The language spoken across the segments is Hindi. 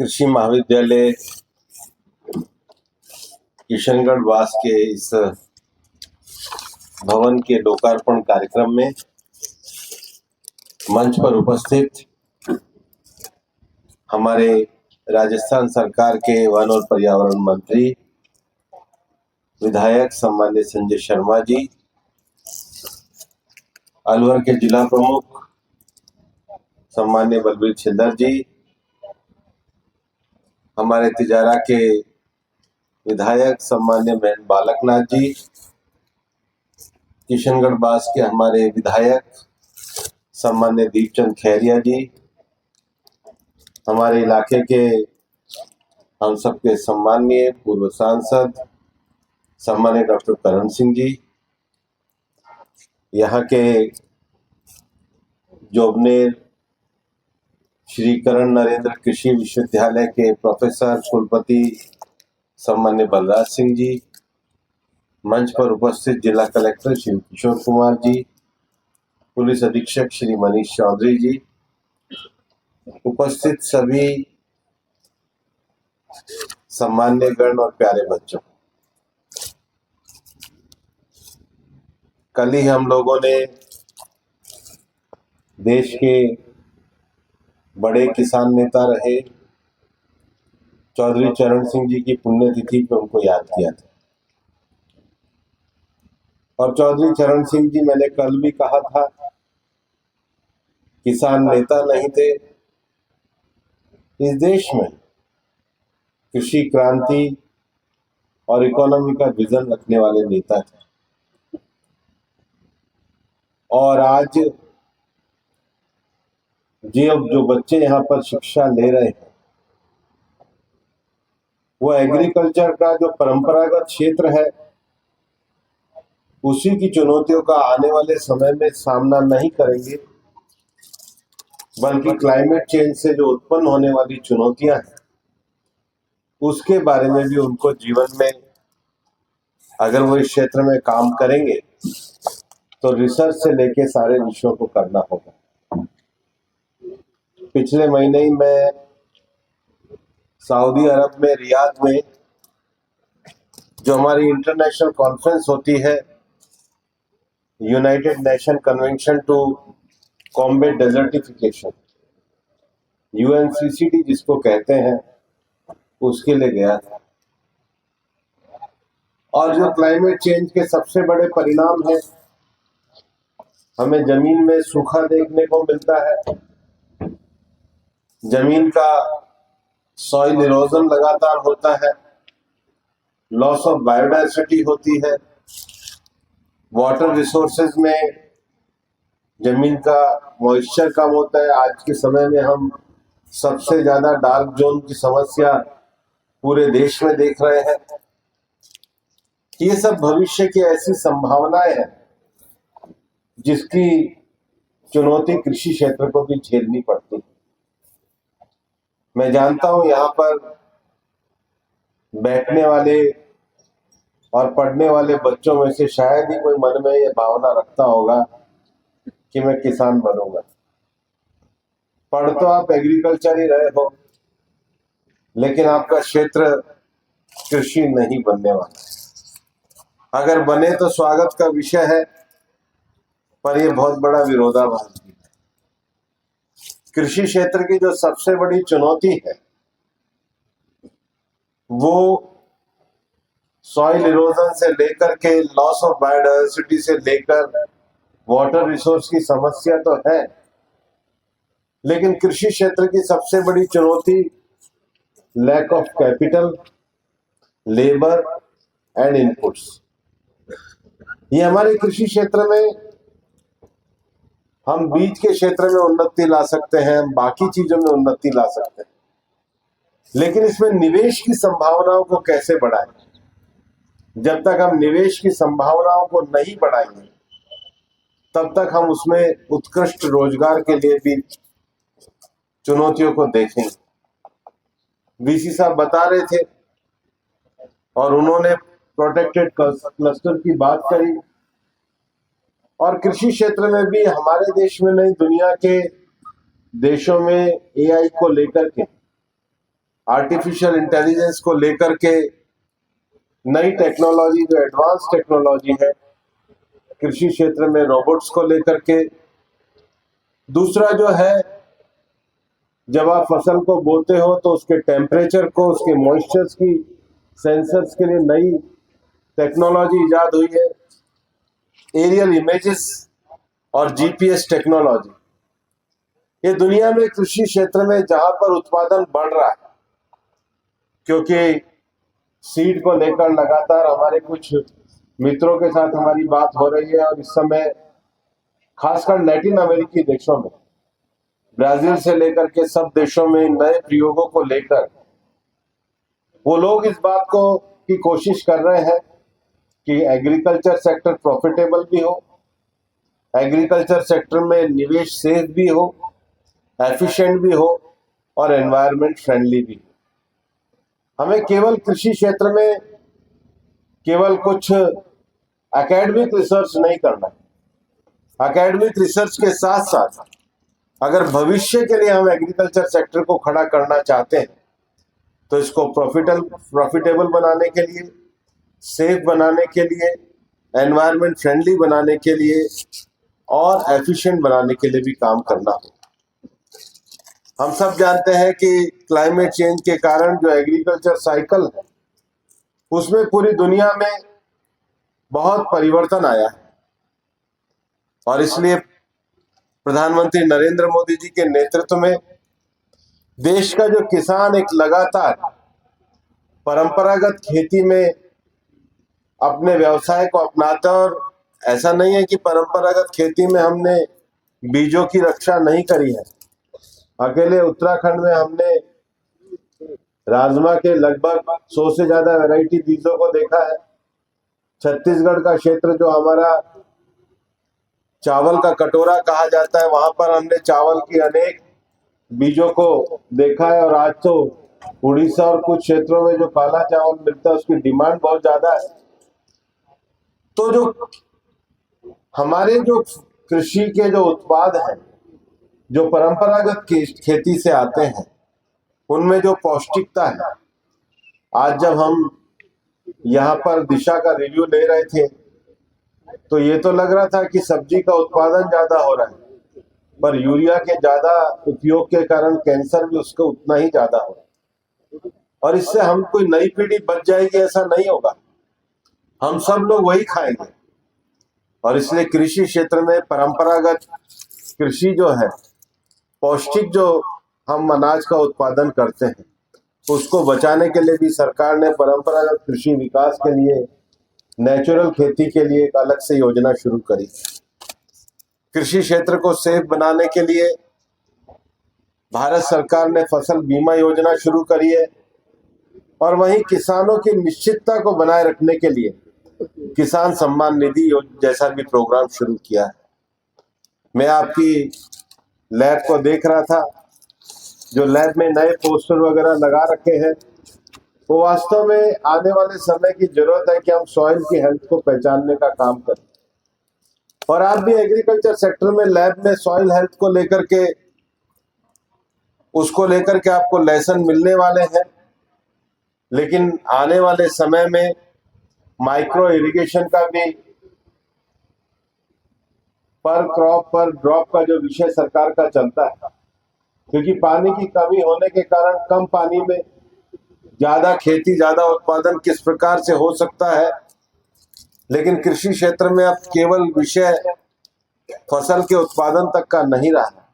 कृषि महाविद्यालय किशनगढ़ वास के इस भवन के लोकार्पण कार्यक्रम में मंच पर उपस्थित हमारे राजस्थान सरकार के वन और पर्यावरण मंत्री विधायक सम्मान्य संजय शर्मा जी, अलवर के जिला प्रमुख सम्मान्य बलबीर छिल्लर जी, हमारे तिजारा के विधायक सम्मान्य महेंद्र बालकनाथ जी, किशनगढ़ बास के हमारे विधायक सम्मान्य दीपचंद खैरिया जी, हमारे इलाके के हम सबके सम्माननीय पूर्व सांसद सम्मान्य डॉक्टर करण सिंह जी, यहाँ के जोबनेर श्री करण नरेंद्र कृषि विश्वविद्यालय के प्रोफेसर कुलपति सम्मान्य बलराज सिंह जी, मंच पर उपस्थित जिला कलेक्टर श्री किशोर कुमार जी, पुलिस अधीक्षक श्री मनीष चौधरी जी, उपस्थित सभी सम्मान्य गण और प्यारे बच्चों, कल ही हम लोगों ने देश के बड़े किसान नेता रहे चौधरी चरण सिंह जी की पुण्यतिथि पर उनको याद किया था। और चौधरी चरण सिंह जी, मैंने कल भी कहा था, किसान नेता नहीं थे, इस देश में कृषि क्रांति और इकोनॉमी का विजन रखने वाले नेता थे। और आज जो बच्चे यहाँ पर शिक्षा ले रहे हैं, वो एग्रीकल्चर का जो परंपरागत क्षेत्र है उसी की चुनौतियों का आने वाले समय में सामना नहीं करेंगे, बल्कि क्लाइमेट चेंज से जो उत्पन्न होने वाली चुनौतियां हैं उसके बारे में भी उनको जीवन में अगर वो इस क्षेत्र में काम करेंगे तो रिसर्च से लेके सारे विषयों को करना होगा। पिछले महीने ही मैं सऊदी अरब में रियाद में जो हमारी इंटरनेशनल कॉन्फ्रेंस होती है, United Nation convention to combat desertification, UNCCD जिसको कहते हैं, उसके लिए गया था। और जो क्लाइमेट चेंज के सबसे बड़े परिणाम है, हमें जमीन में सूखा देखने को मिलता है, जमीन का सॉइल इरोजन लगातार होता है, लॉस ऑफ बायोडाइवर्सिटी होती है, वाटर रिसोर्सेज में जमीन का मॉइस्चर कम होता है। आज के समय में हम सबसे ज्यादा डार्क जोन की समस्या पूरे देश में देख रहे हैं। ये सब भविष्य की ऐसी संभावनाएं हैं जिसकी चुनौती कृषि क्षेत्र को भी झेलनी पड़ती है। मैं जानता हूं यहाँ पर बैठने वाले और पढ़ने वाले बच्चों में से शायद ही कोई मन में ये भावना रखता होगा कि मैं किसान बनूंगा। पढ़ तो आप एग्रीकल्चर ही रहे हो, लेकिन आपका क्षेत्र कृषि नहीं बनने वाला। अगर बने तो स्वागत का विषय है, पर यह बहुत बड़ा विरोधाभास भी है। कृषि क्षेत्र की जो सबसे बड़ी चुनौती है वो सॉइल इरोजन से लेकर के लॉस ऑफ बायोडाइवर्सिटी से लेकर वाटर रिसोर्स की समस्या तो है, लेकिन कृषि क्षेत्र की सबसे बड़ी चुनौती lack of capital, labour and inputs. ये हमारे कृषि क्षेत्र में हम बीज के क्षेत्र में उन्नति ला सकते हैं, बाकी चीजों में उन्नति ला सकते हैं, लेकिन इसमें निवेश की संभावनाओं को कैसे बढ़ाएं? जब तक हम निवेश की संभावनाओं को नहीं बढ़ाएंगे तब तक हम उसमें उत्कृष्ट रोजगार के लिए भी चुनौतियों को देखेंगे। VC साहब बता रहे थे और उन्होंने प्रोटेक्टेड क्लस्टर की बात करी, और कृषि क्षेत्र में भी हमारे देश में नहीं दुनिया के देशों में AI को लेकर के आर्टिफिशियल इंटेलिजेंस को लेकर के नई टेक्नोलॉजी, जो एडवांस टेक्नोलॉजी है कृषि क्षेत्र में, रोबोट्स को लेकर के। दूसरा जो है, जब आप फसल को बोते हो तो उसके टेम्परेचर को, उसके मॉइस्चर्स की सेंसर्स के लिए नई टेक्नोलॉजी इजाद हुई है, एरियल इमेजेस और जीपीएस टेक्नोलॉजी। ये दुनिया में कृषि क्षेत्र में जहां पर उत्पादन बढ़ रहा है, क्योंकि सीड को लेकर लगातार हमारे कुछ मित्रों के साथ हमारी बात हो रही है, और इस समय खासकर लैटिन अमेरिकी देशों में, ब्राजील से लेकर के सब देशों में नए प्रयोगों को लेकर वो लोग इस बात को की कोशिश कर रहे हैं कि एग्रीकल्चर सेक्टर प्रॉफिटेबल भी हो, एग्रीकल्चर सेक्टर में निवेश सेफ भी हो, एफिशिएंट भी हो और एनवायरनमेंट फ्रेंडली भी। हमें केवल कृषि क्षेत्र में केवल कुछ एकेडमिक रिसर्च नहीं करना है। एकेडमिक रिसर्च के साथ साथ अगर भविष्य के लिए हम एग्रीकल्चर सेक्टर को खड़ा करना चाहते हैं तो इसको प्रॉफिटेबल बनाने के लिए, सेफ बनाने के लिए, एनवायरनमेंट फ्रेंडली बनाने के लिए और एफिशिएंट बनाने के लिए भी काम करना हो। हम सब जानते हैं कि क्लाइमेट चेंज के कारण जो एग्रीकल्चर साइकिल है उसमें पूरी दुनिया में बहुत परिवर्तन आया है, और इसलिए प्रधानमंत्री नरेंद्र मोदी जी के नेतृत्व में देश का जो किसान एक लगातार परंपरागत खेती में अपने व्यवसाय को अपनाता है। और ऐसा नहीं है कि परंपरागत खेती में हमने बीजों की रक्षा नहीं करी है। अकेले उत्तराखंड में हमने राजमा के लगभग 100 से ज्यादा वैरायटी बीजों को देखा है। छत्तीसगढ़ का क्षेत्र जो हमारा चावल का कटोरा कहा जाता है, वहां पर हमने चावल की अनेक बीजों को देखा है। और आज तो उड़ीसा और कुछ क्षेत्रों में जो काला चावल मिलता है उसकी डिमांड बहुत ज्यादा है। तो जो हमारे जो कृषि के जो उत्पाद हैं, जो परंपरागत खेती से आते हैं, उनमें जो पौष्टिकता है, आज जब हम यहाँ पर दिशा का रिव्यू ले रहे थे तो ये तो लग रहा था कि सब्जी का उत्पादन ज्यादा हो रहा है, पर यूरिया के ज्यादा उपयोग के कारण कैंसर भी उसका उतना ही ज्यादा हो रहा है। और इससे हम कोई नई पीढ़ी बच जाएगी ऐसा नहीं होगा, हम सब लोग वही खाएंगे। और इसलिए कृषि क्षेत्र में परंपरागत कृषि जो है, पौष्टिक जो हम अनाज का उत्पादन करते हैं, उसको बचाने के लिए भी सरकार ने परंपरागत कृषि विकास के लिए, नेचुरल खेती के लिए एक अलग से योजना शुरू करी। कृषि क्षेत्र को सेफ बनाने के लिए भारत सरकार ने फसल बीमा योजना शुरू करी है, और वहीं किसानों की निश्चितता को बनाए रखने के लिए किसान सम्मान निधि जैसा भी प्रोग्राम शुरू किया है। मैं आपकी लैब को देख रहा था, जो लैब में नए पोस्टर वगैरह लगा रखे हैं, वो वास्तव में आने वाले समय की जरूरत है कि हम सॉइल की हेल्थ को पहचानने का काम करें। और आप भी एग्रीकल्चर सेक्टर में लैब में सॉइल हेल्थ को लेकर के, उसको लेकर के आपको लेसन मिलने वाले हैं। लेकिन आने वाले समय में माइक्रो इरिगेशन का भी, पर क्रॉप पर ड्रॉप का जो विषय सरकार का चलता है, क्योंकि पानी की कमी होने के कारण कम पानी में ज्यादा खेती, ज्यादा उत्पादन किस प्रकार से हो सकता है। लेकिन कृषि क्षेत्र में अब केवल विषय फसल के उत्पादन तक का नहीं रहा,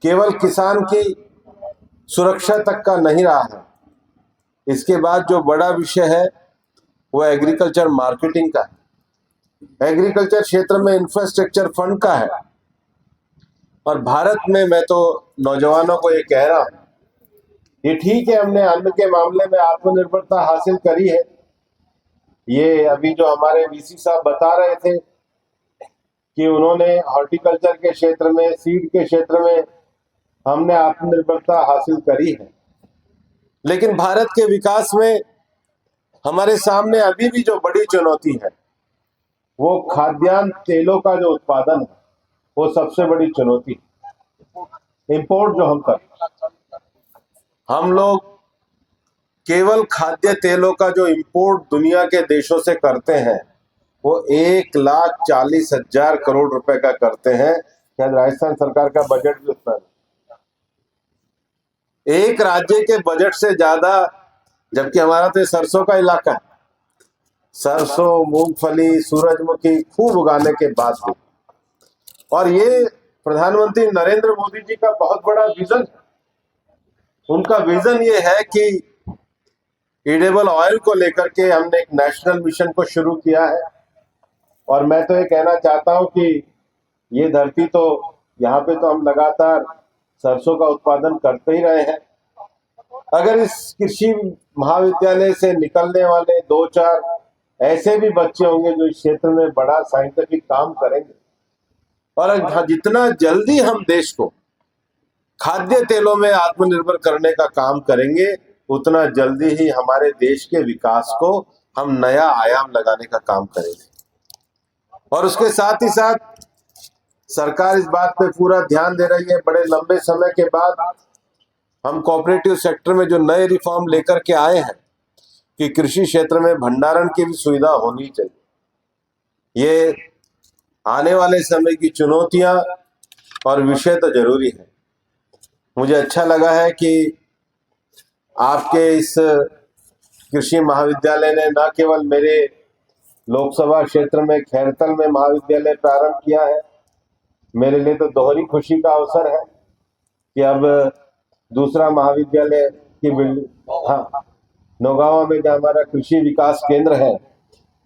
केवल किसान की सुरक्षा तक का नहीं रहा है। इसके बाद जो बड़ा विषय है वो एग्रीकल्चर मार्केटिंग का है, एग्रीकल्चर क्षेत्र में इंफ्रास्ट्रक्चर फंड का है। और भारत में मैं तो नौजवानों को ये कह रहा हूं, ये ठीक है हमने अन्न के मामले में आत्मनिर्भरता हासिल करी है, ये अभी जो हमारे वीसी साहब बता रहे थे कि उन्होंने हॉर्टिकल्चर के क्षेत्र में, सीड के क्षेत्र में हमने आत्मनिर्भरता हासिल करी है। लेकिन भारत के विकास में हमारे सामने अभी भी जो बड़ी चुनौती है वो खाद्यान्न तेलों का जो उत्पादन है, वो सबसे बड़ी चुनौती है। इंपोर्ट जो हम करते हैं, हम लोग केवल खाद्य तेलों का जो इंपोर्ट दुनिया के देशों से करते हैं वो 1,40,000 करोड़ रुपए का करते हैं। शायद राजस्थान सरकार का बजट भी उतना नहीं। एक राज्य के बजट से ज्यादा, जबकि हमारा तो सरसों का इलाका है, सरसों, मूंगफली, सूरजमुखी खूब उगाने के बाद भी। और ये प्रधानमंत्री नरेंद्र मोदी जी का बहुत बड़ा विजन है। उनका विजन ये है कि एडिबल ऑयल को लेकर के हमने एक नेशनल मिशन को शुरू किया है। और मैं तो ये कहना चाहता हूं कि ये धरती तो, यहाँ पे तो हम लगातार सरसों का उत्पादन करते ही रहे हैं। अगर इस कृषि महाविद्यालय से निकलने वाले 2-4 ऐसे भी बच्चे होंगे जो इस क्षेत्र में बड़ा साइंटिफिक काम करेंगे, और जितना जल्दी हम देश को खाद्य तेलों में आत्मनिर्भर करने का काम करेंगे, उतना जल्दी ही हमारे देश के विकास को हम नया आयाम लगाने का काम करेंगे। और उसके साथ ही साथ सरकार इस बात पे पूरा ध्यान दे रही है। बड़े लंबे समय के बाद हम कोऑपरेटिव सेक्टर में जो नए रिफॉर्म लेकर के आए हैं कि कृषि क्षेत्र में भंडारण की भी सुविधा होनी चाहिए। ये आने वाले समय की चुनौतियां और विषय तो जरूरी है। मुझे अच्छा लगा है कि आपके इस कृषि महाविद्यालय ने न केवल मेरे लोकसभा क्षेत्र में खैरतल में महाविद्यालय प्रारंभ किया है, मेरे लिए तो दोहरी खुशी का अवसर है कि अब दूसरा महाविद्यालय की बिल्डिंग, हाँ, नौगांवा में जो हमारा कृषि विकास केंद्र है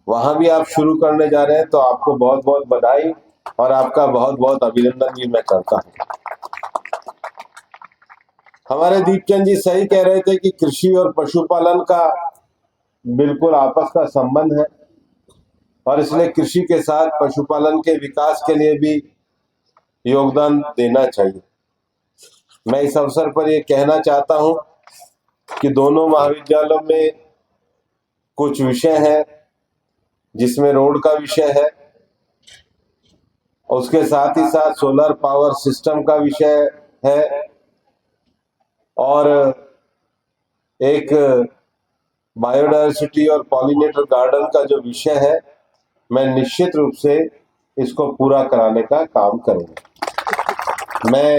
वहां भी आप शुरू करने जा रहे हैं। तो आपको बहुत बहुत बधाई और आपका बहुत बहुत अभिनंदन भी मैं करता हूँ। हमारे दीपचंद जी सही कह रहे थे कि कृषि और पशुपालन का बिल्कुल आपस का संबंध है, और इसलिए कृषि के साथ पशुपालन के विकास के लिए भी योगदान देना चाहिए। मैं इस अवसर पर यह कहना चाहता हूं कि दोनों महाविद्यालयों में कुछ विषय हैं जिसमें रोड का विषय है, उसके साथ ही साथ सोलर पावर सिस्टम का विषय है, और एक बायोडायवर्सिटी और पॉलिनेटर गार्डन का जो विषय है, मैं निश्चित रूप से इसको पूरा कराने का काम करूंगा। मैं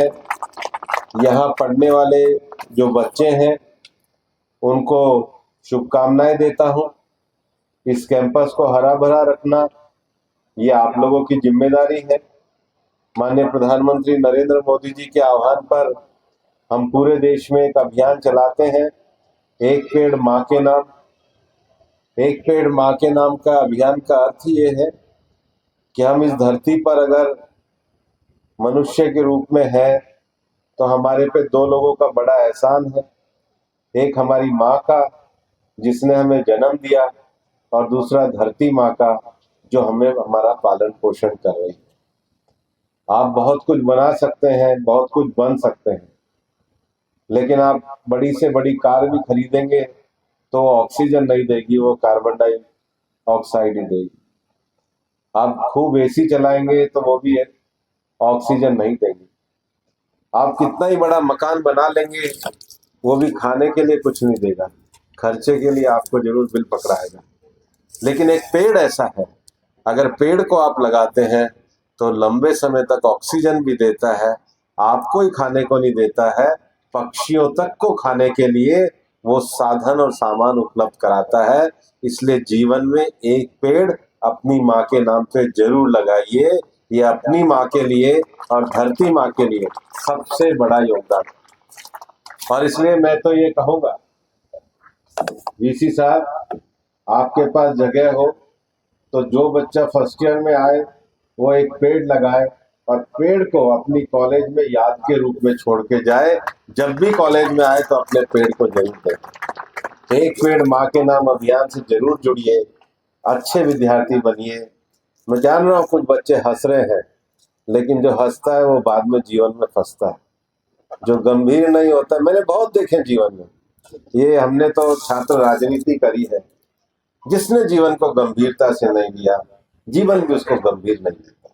यहाँ पढ़ने वाले जो बच्चे हैं उनको शुभकामनाएं देता हूं। इस कैंपस को हरा भरा रखना ये आप लोगों की जिम्मेदारी है। माननीय प्रधानमंत्री नरेंद्र मोदी जी के आह्वान पर हम पूरे देश में एक अभियान चलाते हैं, एक पेड़ माँ के नाम। एक पेड़ माँ के नाम का अभियान का अर्थ ये है कि हम इस धरती पर अगर मनुष्य के रूप में हैं तो हमारे पे 2 लोगों का बड़ा एहसान है। एक हमारी माँ का जिसने हमें जन्म दिया, और दूसरा धरती माँ का जो हमें हमारा पालन पोषण कर रही है। आप बहुत कुछ बना सकते हैं, बहुत कुछ बन सकते हैं, लेकिन आप बड़ी से बड़ी कार भी खरीदेंगे तो वो ऑक्सीजन नहीं देगी, वो कार्बन डाइऑक्साइड ही देगी। आप खूब एसी चलाएंगे तो वो भी ऑक्सीजन नहीं देगी। आप कितना ही बड़ा मकान बना लेंगे वो भी खाने के लिए कुछ नहीं देगा, खर्चे के लिए आपको जरूर बिल पकड़ाएगा। लेकिन एक पेड़ ऐसा है, अगर पेड़ को आप लगाते हैं तो लंबे समय तक ऑक्सीजन भी देता है, आपको ही खाने को नहीं देता है, पक्षियों तक को खाने के लिए वो साधन और सामान उपलब्ध कराता है। इसलिए जीवन में एक पेड़ अपनी माँ के नाम पे जरूर लगाइए। ये अपनी माँ के लिए और धरती माँ के लिए सबसे बड़ा योगदान। और इसलिए मैं तो ये कहूँगा, वीसी साहब, आपके पास जगह हो तो जो बच्चा फर्स्ट ईयर में आए वो एक पेड़ लगाए, और पेड़ को अपनी कॉलेज में याद के रूप में छोड़ के जाए। जब भी कॉलेज में आए तो अपने पेड़ को जरूर दें। एक पेड़ माँ के नाम अभियान से जरूर जुड़िए, अच्छे विद्यार्थी बनिए। मैं जान रहा हूँ कुछ बच्चे हंस रहे हैं, लेकिन जो हंसता है वो बाद में जीवन में फंसता है। जो गंभीर नहीं होता, मैंने बहुत देखे जीवन में, ये हमने तो छात्र राजनीति करी है, जिसने जीवन को गंभीरता से नहीं लिया, जीवन भी उसको गंभीर नहीं लेता।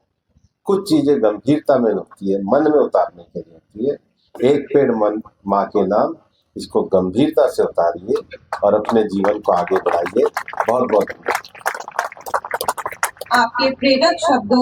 कुछ चीजें गंभीरता में होती है, मन में उतारने के लिए होती है। एक पेड़ मन माँ के नाम, इसको गंभीरता से उतारिए और अपने जीवन को आगे बढ़ाइए। बहुत बहुत आपके प्रेरक शब्दों